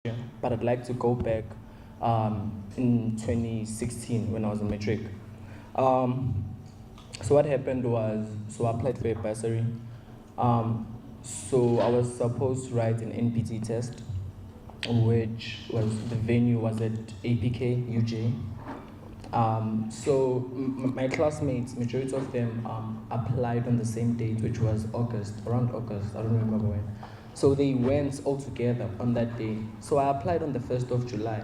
but I'd like to go back in 2016 when I was in matric. So what happened was, I applied for a bursary. So I was supposed to write an NPT test, which was, the venue was at APK, UJ. So my classmates, majority of them applied on the same date, which was August, around August, I don't remember when. So they went all together on that day. So I applied on the 1st of July,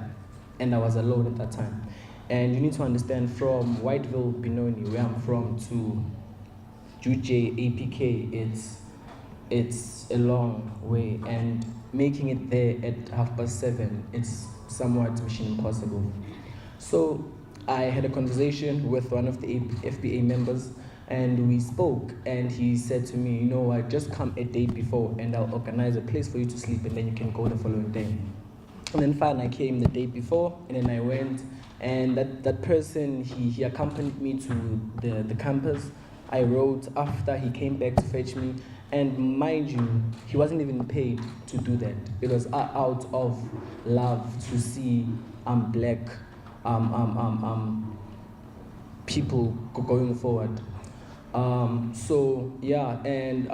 and I was alone at that time. And you need to understand, from Whiteville, Benoni, where I'm from, to UJ, APK, it's a long way, and making it there at 7:30, it's somewhat mission impossible. So I had a conversation with one of the FBA members, and we spoke, and he said to me, you know what, just come a day before and I'll organize a place for you to sleep, and then you can go the following day. And then fine, I came the day before, and then I went, and that person, he accompanied me to the campus. I wrote after he came back to fetch me, and mind you, he wasn't even paid to do that. It was out of love to see black people going forward. So yeah, and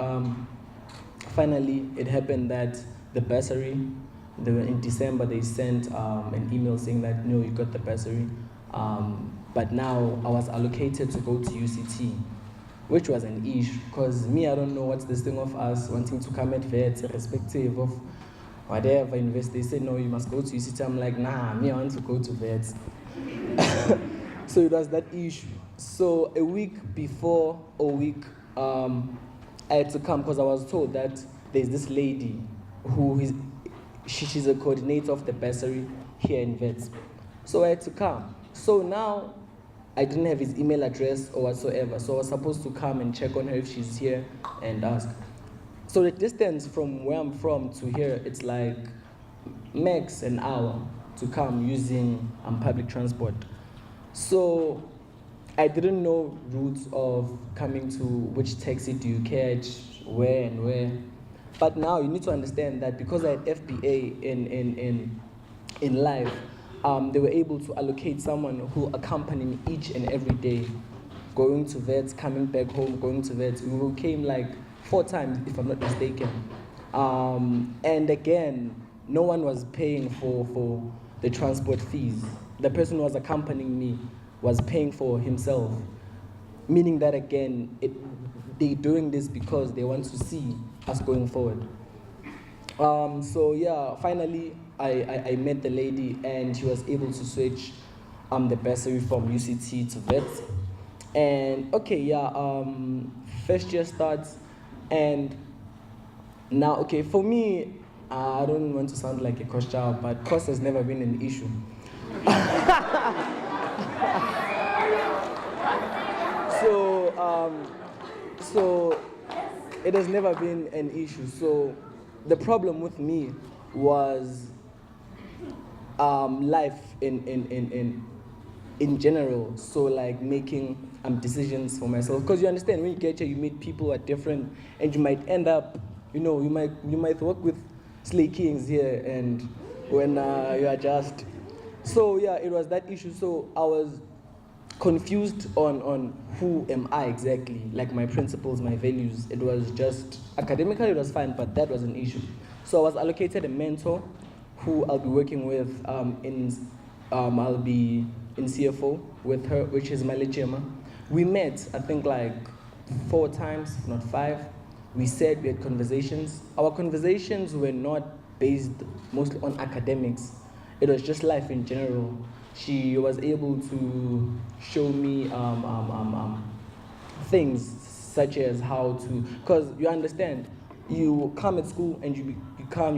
finally it happened that the bursary, in December they sent an email saying that no, you got the bursary, but now I was allocated to go to UCT, which was an issue, because me, I don't know what's this thing of us wanting to come at VET, irrespective of whatever university. They said no, you must go to UCT. I'm like, nah, me, I want to go to VET. So it was that issue. So a week before, I had to come, because I was told that there's this lady who is, she's a coordinator of the bursary here in VET. So I had to come. So now I didn't have his email address or whatsoever, so I was supposed to come and check on her if she's here and ask. So the distance from where I'm from to here, it's like max an hour to come using public transport. So I didn't know routes of coming to which taxi do you catch, where and where. But now you need to understand that because I had FBA in life, they were able to allocate someone who accompanied me each and every day, going to VET, coming back home, going to VET. We came like 4 times, if I'm not mistaken. And again, no one was paying for the transport fees. The person who was accompanying me was paying for himself, meaning that again, they're doing this because they want to see us going forward. So yeah, finally, I met the lady, and she was able to switch the bursary from UCT to VET. And okay, yeah, first year starts, and now, okay, for me, I don't want to sound like a cost child, but cost has never been an issue. So it has never been an issue. So the problem with me was life in general. So like making decisions for myself, because you understand, when you get here, you meet people who are different, and you might end up, you might work with slay kings here, and when you are just, so yeah, it was that issue. So I was confused on who am I exactly, like my principles, my values. It was just, academically it was fine, but that was an issue. So I was allocated a mentor who I'll be working with I'll be in CFO with her, which is my Malechema. We met, I think, like 4 times, if not 5. We said, we had conversations. Our conversations were not based mostly on academics. It was just life in general. She was able to show me things such as how to, because you understand, you come at school and you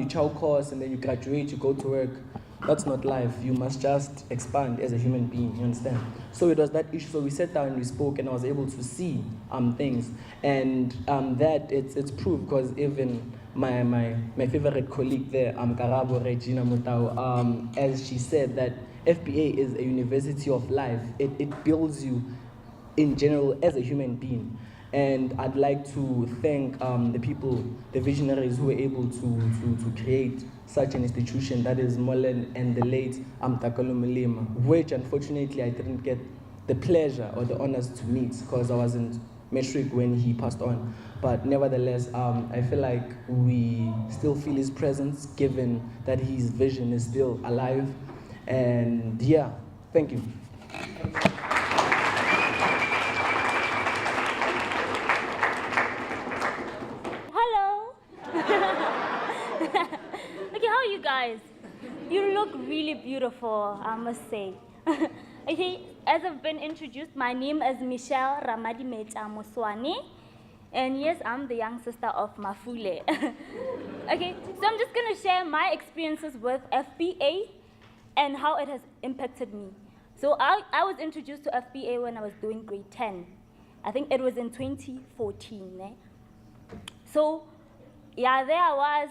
chow course, and then you graduate, you go to work. That's not life. You must just expand as a human being, you understand? So it was that issue. So we sat down and we spoke, and I was able to see things, and that it's proof, because even my favorite colleague there, Karabo Regina Mutau, as she said, that FBA is a university of life. It builds you in general as a human being. And I'd like to thank the people, the visionaries who were able to create such an institution, that is Molen and the late Makgatho Mulima, which unfortunately I didn't get the pleasure or the honors to meet because I wasn't metric when he passed on. But nevertheless, I feel like we still feel his presence given that his vision is still alive. And yeah, thank you. Hello. Okay, how are you guys? You look really beautiful, I must say. Okay, as I've been introduced, my name is Michelle Ramadimecha Muswane. And yes, I'm the young sister of Mafule. Okay, so I'm just going to share my experiences with FBA and how it has impacted me. So I was introduced to FBA when I was doing grade 10. I think it was in 2014. So yeah, there I was,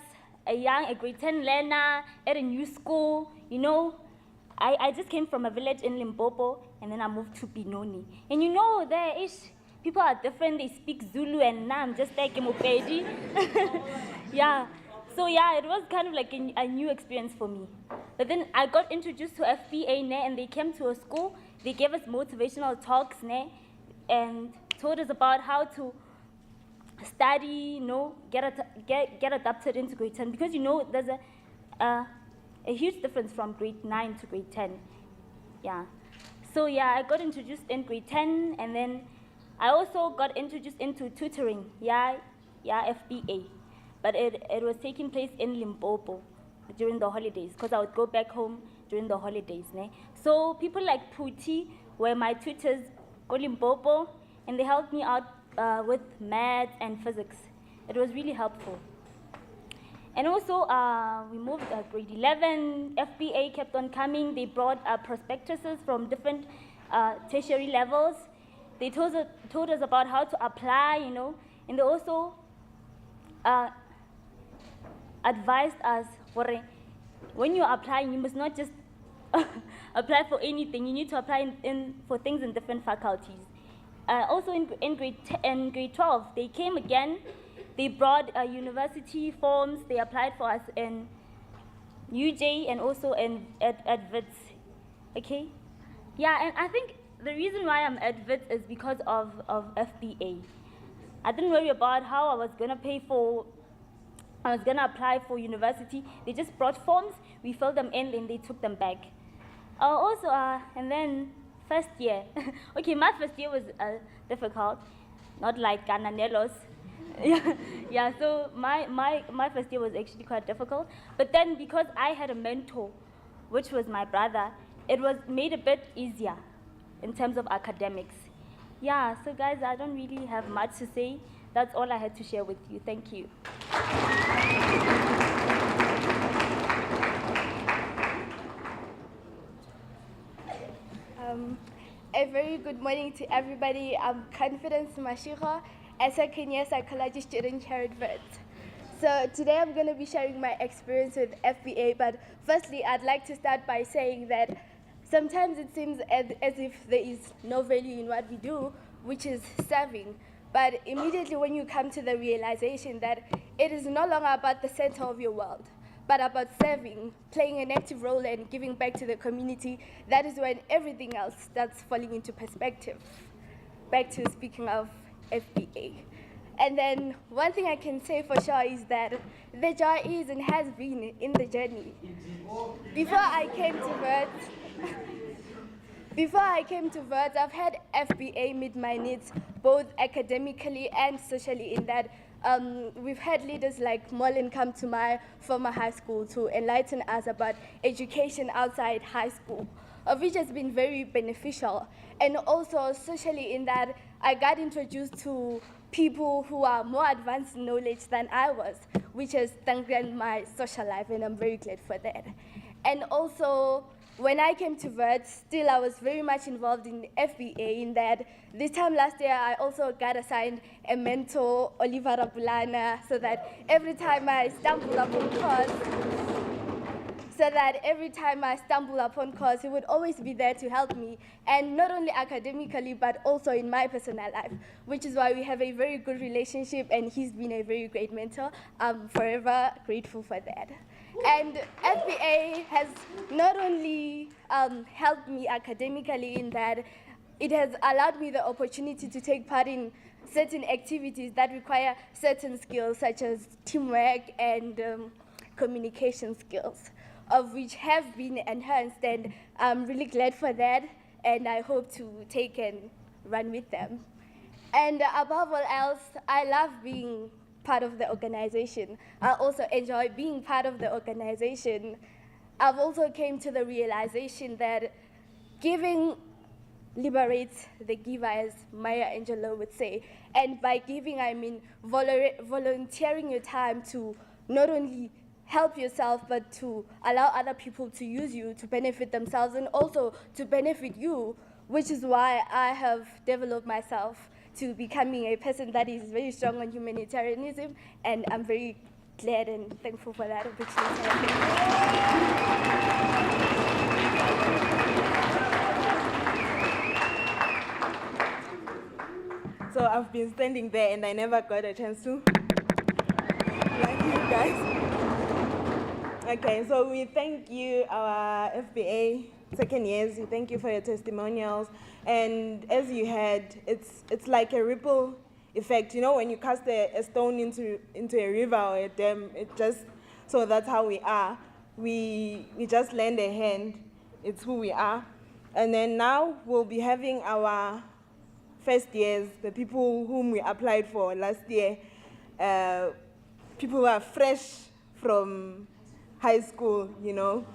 a grade 10 learner at a new school. You know, I just came from a village in Limpopo, and then I moved to Benoni. And you know, there is people are different, they speak Zulu, and now I'm just like Mopedi. Yeah, so yeah, it was kind of like a new experience for me. But then I got introduced to FBA, and they came to a school, they gave us motivational talks, and told us about how to study, get adapted into grade 10, because you know, there's a huge difference from grade 9 to grade 10, yeah. So yeah, I got introduced in grade 10, and then I also got introduced into tutoring, FBA. But it was taking place in Limpopo during the holidays, because I would go back home during the holidays. So people like Puti were my tutors, go Limpopo, and they helped me out with maths and physics. It was really helpful. And also, we moved grade 11, FBA kept on coming. They brought prospectuses from different tertiary levels. They told us about how to apply, and they also advised us, when you're applying, you must not just apply for anything. You need to apply for things in different faculties. Also in grade 12, they came again. They brought university forms. They applied for us in UJ and also at WITS. Okay? Yeah, and I think the reason why I'm at WITS is because of FBA. I didn't worry about how I was going to apply for university. They just brought forms, we filled them in, and they took them back. And then first year. Okay, my first year was difficult, not like Gananelos. Yeah, so my first year was actually quite difficult. But then because I had a mentor, which was my brother, it was made a bit easier in terms of academics. Yeah, so guys, I don't really have much to say. That's all I had to share with you. Thank you. A very good morning to everybody. I'm Confidence Mashiro, a second-year psychology student here at WITS. So today I'm going to be sharing my experience with FBA, but firstly I'd like to start by saying that sometimes it seems as if there is no value in what we do, which is serving. But immediately when you come to the realization that it is no longer about the center of your world, but about serving, playing an active role and giving back to the community, that is when everything else starts falling into perspective. Back to speaking of FBA. And then one thing I can say for sure is that the joy is and has been in the journey. Before I came to WITS, I've had FBA meet my needs both academically and socially, in that we've had leaders like Molin come to my former high school to enlighten us about education outside high school, which has been very beneficial. And also socially, in that I got introduced to people who are more advanced in knowledge than I was, which has strengthened my social life, and I'm very glad for that. And also, when I came to WITS, still I was very much involved in FBA, in that this time last year I also got assigned a mentor, Oliver Rabulana, so that every time I stumble upon course, so that every time I stumble upon cause, he would always be there to help me, and not only academically, but also in my personal life, which is why we have a very good relationship, and he's been a very great mentor. I'm forever grateful for that. And FBA has not only helped me academically in that, it has allowed me the opportunity to take part in certain activities that require certain skills, such as teamwork and communication skills, of which have been enhanced, and I'm really glad for that, and I hope to take and run with them. And above all else, I love being part of the organization. I also enjoy being part of the organization. I've also came to the realization that giving liberates the giver, as Maya Angelou would say. And by giving, I mean volunteering your time to not only help yourself, but to allow other people to use you to benefit themselves and also to benefit you, which is why I have developed myself to becoming a person that is very strong on humanitarianism, and I'm very glad and thankful for that opportunity. So I've been standing there and I never got a chance to, like you guys. Okay, so we thank you, our FBA second years. We thank you for your testimonials. And as you heard, it's like a ripple effect. You know, when you cast a stone into a river or a dam, so that's how we are. We just lend a hand. It's who we are. And then now we'll be having our first years, the people whom we applied for last year, people who are fresh from high school, you know.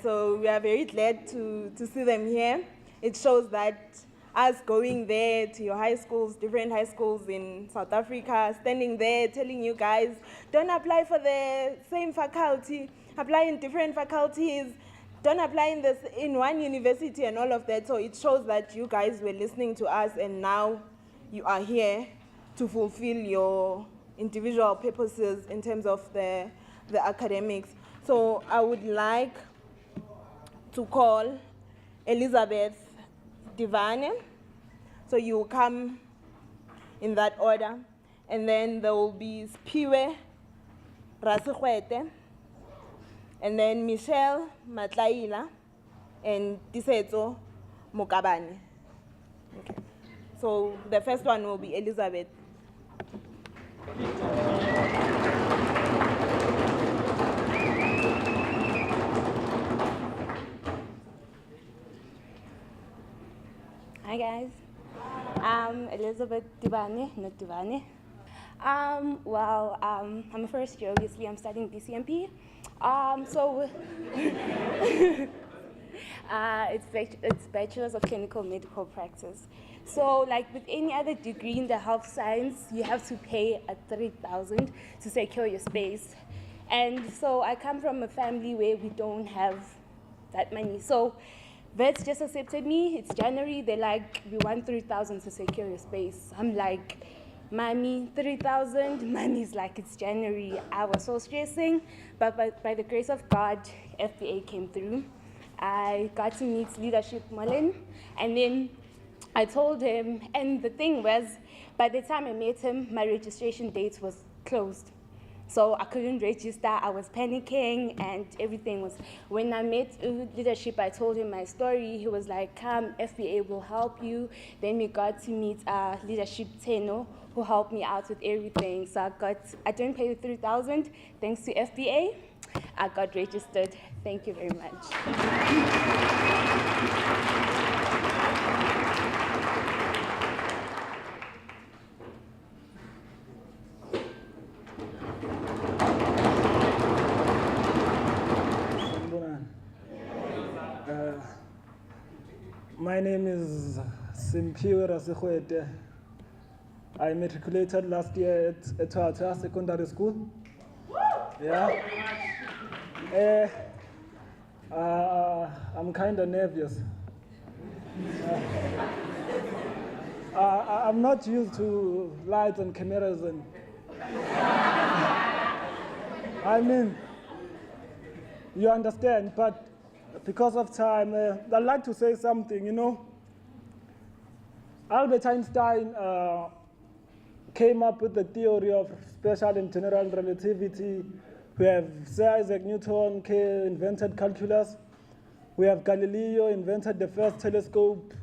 So we are very glad to see them here. It shows that us going there to your high schools, different high schools in South Africa, standing there telling you guys, don't apply for the same faculty, apply in different faculties, don't apply in one university and all of that. So it shows that you guys were listening to us, and now you are here to fulfill your individual purposes in terms of the academics. So I would like to call Elizabeth Divane. So you will come in that order. And then there will be Spiwe Rasekhwete, and then Michelle Matlaila, and Tisetso Mokabane. Okay. So the first one will be Elizabeth. Hi guys, I'm Elizabeth Divane, not Divane. I'm a first year, obviously. I'm studying BCMP. It's Bachelor's of Clinical Medical Practice. So like with any other degree in the health science, you have to pay at 3,000 to secure your space. And so I come from a family where we don't have that money. So vets just accepted me. It's January. They're like, we want 3,000 to secure your space. I'm like, Mommy, 3,000? Mommy's like, it's January. I was so stressing. But by the grace of God, FBA came through. I got to meet Leadership Mullen. And then I told him, and the thing was, by the time I met him, my registration date was closed. So I couldn't register, I was panicking, and everything was, when I met Leadership, I told him my story. He was like, come, FBA will help you. Then we got to meet Leadership Teno, who helped me out with everything. So I didn't pay the 3,000, thanks to FBA. I got registered. Thank you very much. My name is Simpiwe Rasekhwete. I matriculated last year at Witwatersrand Secondary School. Yeah. I'm kind of nervous. I'm not used to lights and cameras, and I mean, you understand, but because of time, I'd like to say something, you know. Albert Einstein came up with the theory of special and general relativity. We have Sir Isaac Newton invented calculus. We have Galileo invented the first telescope.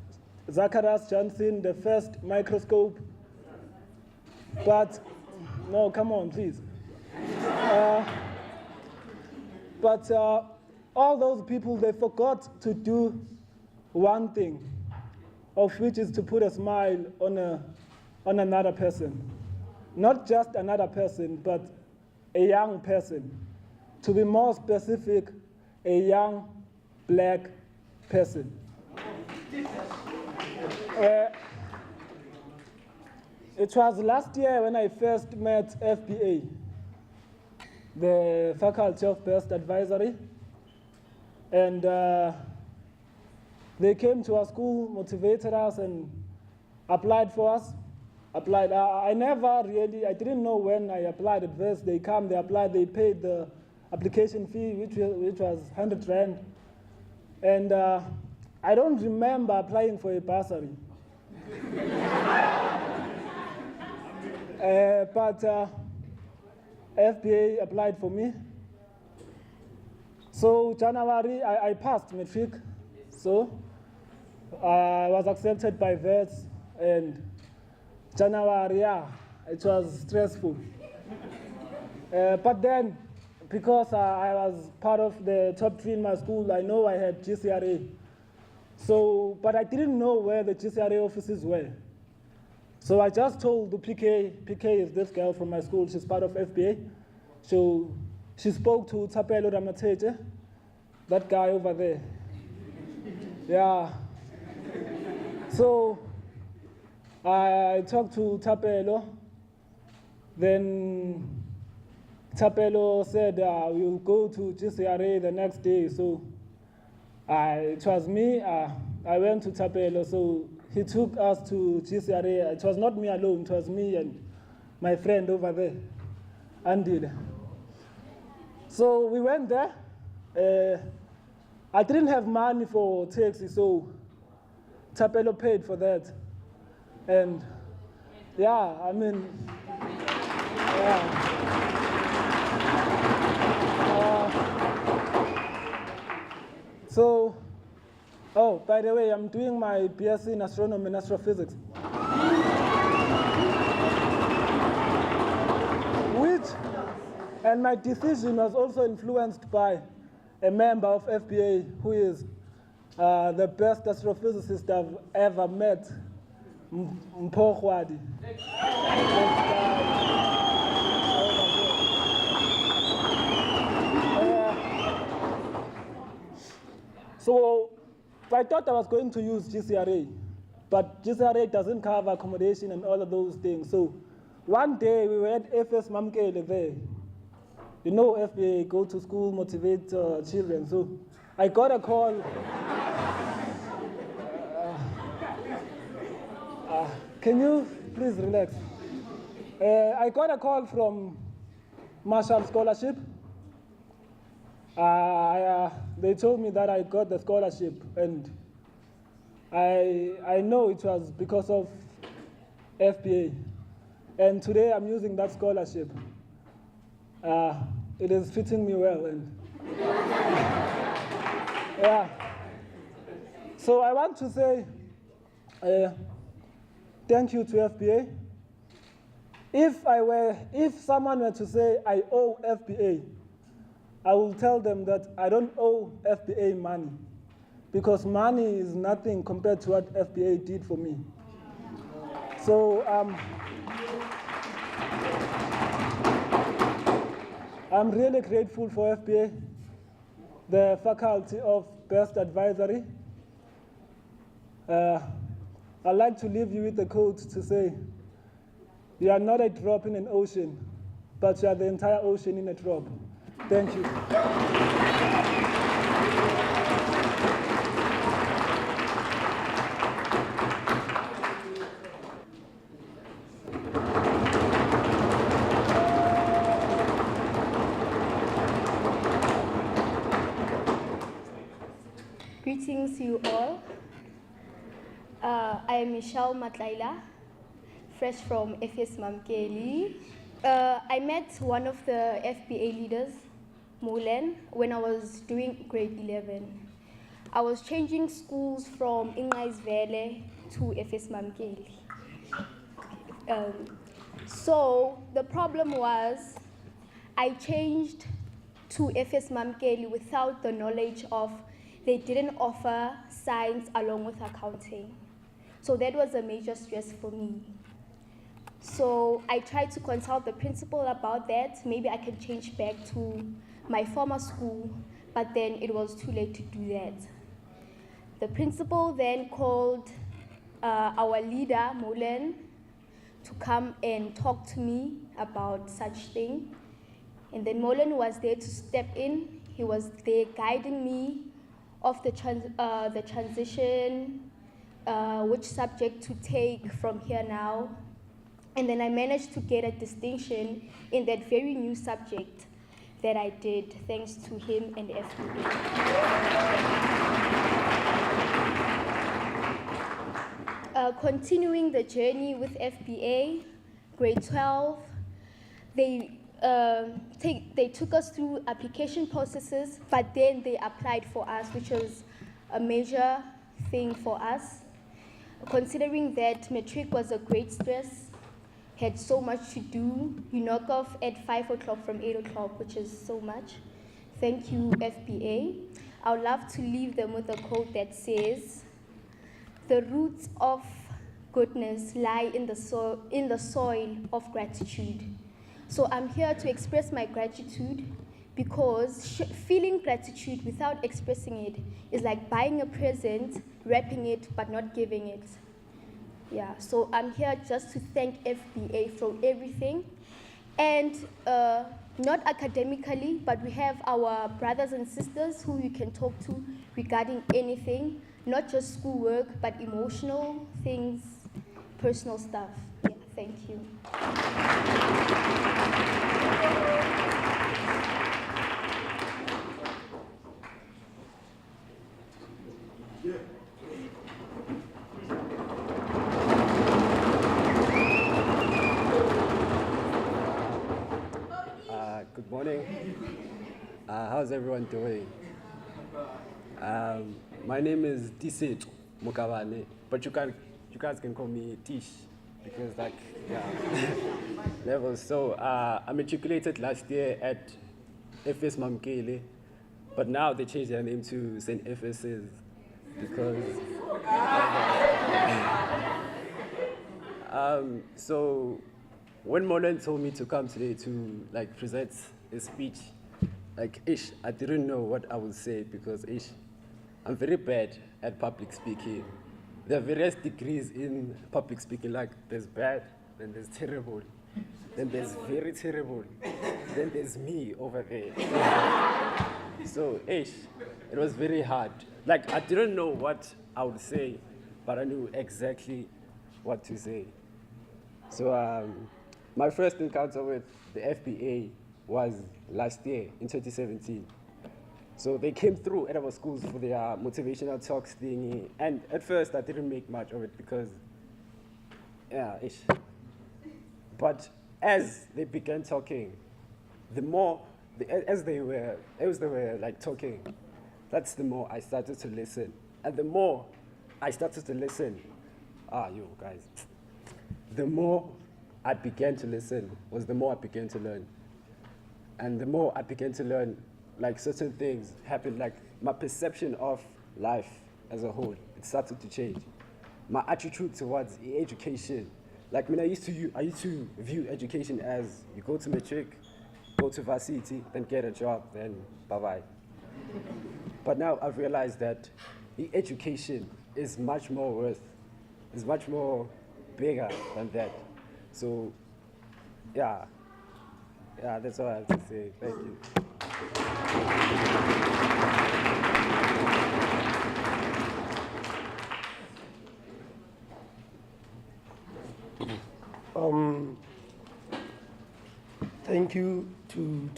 Zacharias Janssen, the first microscope. But, no, come on, please. But all those people, they forgot to do one thing, of which is to put a smile on another person. Not just another person, but a young person. To be more specific, a young black person. It was last year when I first met FBA, the Faculty of Best Advisory, and they came to our school, motivated us, and applied for us. I didn't know when I applied at first. They come, they applied, they paid the application fee, which was 100 Rand. And I don't remember applying for a bursary. But FBA applied for me. So January, I passed matric. So I was accepted by vets, and January, yeah, it was stressful. But then, because I was part of the top 3 in my school, I know I had GCRA. So, but I didn't know where the GCRA offices were. So I just told the PK is this girl from my school, she's part of FBA. So she spoke to Tapelo Ramateje, that guy over there. Yeah. So I talked to Tapelo, then Tapelo said we'll go to GCRA the next day. So it was me, I went to Tapelo, so he took us to GCRA. It was not me alone, it was me and my friend over there, Andy. So we went there. I didn't have money for taxi, so Tapelo paid for that. And yeah, I mean, yeah. So, oh, by the way, I'm doing my BSc in astronomy and astrophysics. And my decision was also influenced by a member of FBA who is the best astrophysicist I've ever met, Mpho Gwadi. So I thought I was going to use GCRA, but GCRA doesn't cover accommodation and all of those things. So one day we were at FS Mamkele there. You know FBA, go to school, motivate children. So I got a call. Can you please relax? I got a call from Marshall Scholarship. They told me that I got the scholarship, and I know it was because of FBA. And today I'm using that scholarship. It is fitting me well, and yeah. So I want to say thank you to FBA. If someone were to say I owe FBA, I will tell them that I don't owe FBA money, because money is nothing compared to what FBA did for me. So I'm really grateful for FBA, the Faculty of Best Advisory. I'd like to leave you with a quote to say, you are not a drop in an ocean, but you are the entire ocean in a drop. Thank you. Greetings to you all. I am Michelle Matlaila, fresh from FS Mamkeli. I met one of the FBA leaders, Molen, when I was doing grade 11. I was changing schools from Ingayizivele to FS Mamkeli. So the problem was I changed to FS Mamkeli without the knowledge of they didn't offer science along with accounting. So that was a major stress for me. So I tried to consult the principal about that. Maybe I can change back to my former school, but then it was too late to do that. The principal then called our leader, Molen, to come and talk to me about such thing. And then Molen was there to step in. He was there guiding me of the transition, which subject to take from here now. And then I managed to get a distinction in that very new subject that I did, thanks to him and FBA. Continuing the journey with FBA, grade 12, they took us through application processes, but then they applied for us, which was a major thing for us. Considering that matric was a great stress, had so much to do. You knock off at 5 o'clock from 8 o'clock, which is so much. Thank you, FBA. I would love to leave them with a quote that says, "The roots of goodness lie in the soil of gratitude." So I'm here to express my gratitude because feeling gratitude without expressing it is like buying a present, wrapping it, but not giving it. Yeah, so I'm here just to thank FBA for everything. And not academically, but we have our brothers and sisters who you can talk to regarding anything, not just schoolwork, but emotional things, personal stuff. Yeah, thank you. Good morning. How's everyone doing? My name is Tiset Mukabane, but you guys can call me Tish because levels. So I matriculated last year at FS Mamkele, but now they changed their name to St. FS's because. So when Molen told me to come today to present a speech, I didn't know what I would say because I'm very bad at public speaking. There are various degrees in public speaking, there's bad, then there's terrible, then there's very terrible, then there's me over there. So it was very hard. I didn't know what I would say, but I knew exactly what to say. So my first encounter with the FBA was last year in 2017. So they came through at our schools for their motivational talks thingy, and at first I didn't make much of it because, But as they began talking, as they were talking, that's the more I started to listen, and the more I started to listen, the more I began to listen was the more I began to learn. And the more I began to learn, certain things happened, my perception of life as a whole, it started to change. My attitude towards education, I used to view education as you go to matric, go to varsity, then get a job, then bye-bye. But now I've realized that the education is much more bigger than that. So, that's all I have to say. Thank you. Thank you to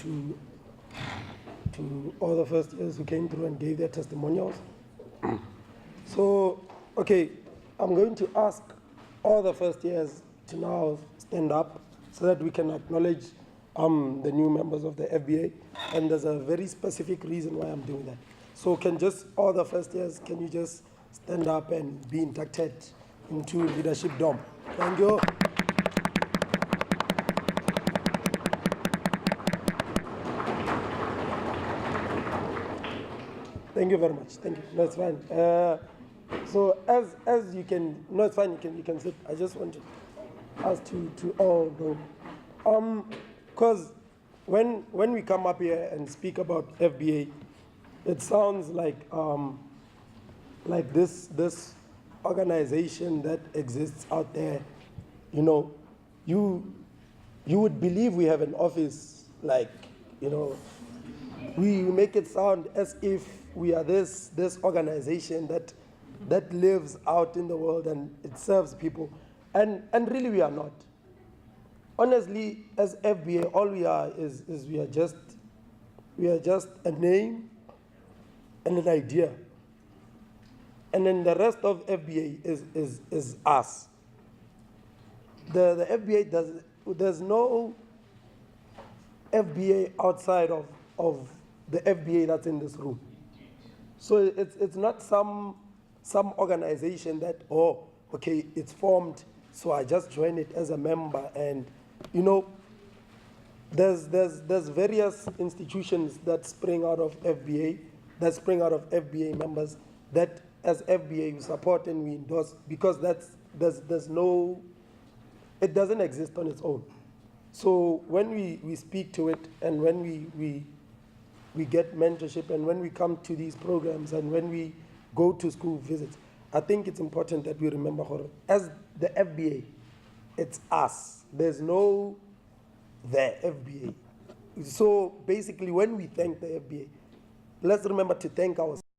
all the first years who came through and gave their testimonials. So, okay, I'm going to ask all the first years to now stand up so that we can acknowledge the new members of the FBA. And there's a very specific reason why I'm doing that. So can just all the first years, can you just stand up and be inducted into Leadership Dome? Thank you. Thank you very much. Thank you. No, it's fine. So as you can, no, it's fine. You can sit. I just wanted us to all know, because when we come up here and speak about FBA, it sounds like this organization that exists out there. You know, you would believe we have an office, like, you know, we make it sound as if we are this organization that lives out in the world and it serves people, and really we are not. Honestly, as FBA, all we are is we are just a name and an idea, and then the rest of FBA is us. The FBA there's no FBA outside of the FBA that's in this room. So it's not some organization that, oh, okay, it's formed, so I just join it as a member. And you know, there's various institutions that spring out of FBA, members that as FBA we support and we endorse, because it doesn't exist on its own. So when we speak to it, and when we get mentorship, and when we come to these programs, and when we go to school visits, I think it's important that we remember, as the FBA, it's us. There's no the FBA. So basically, when we thank the FBA, let's remember to thank ourselves.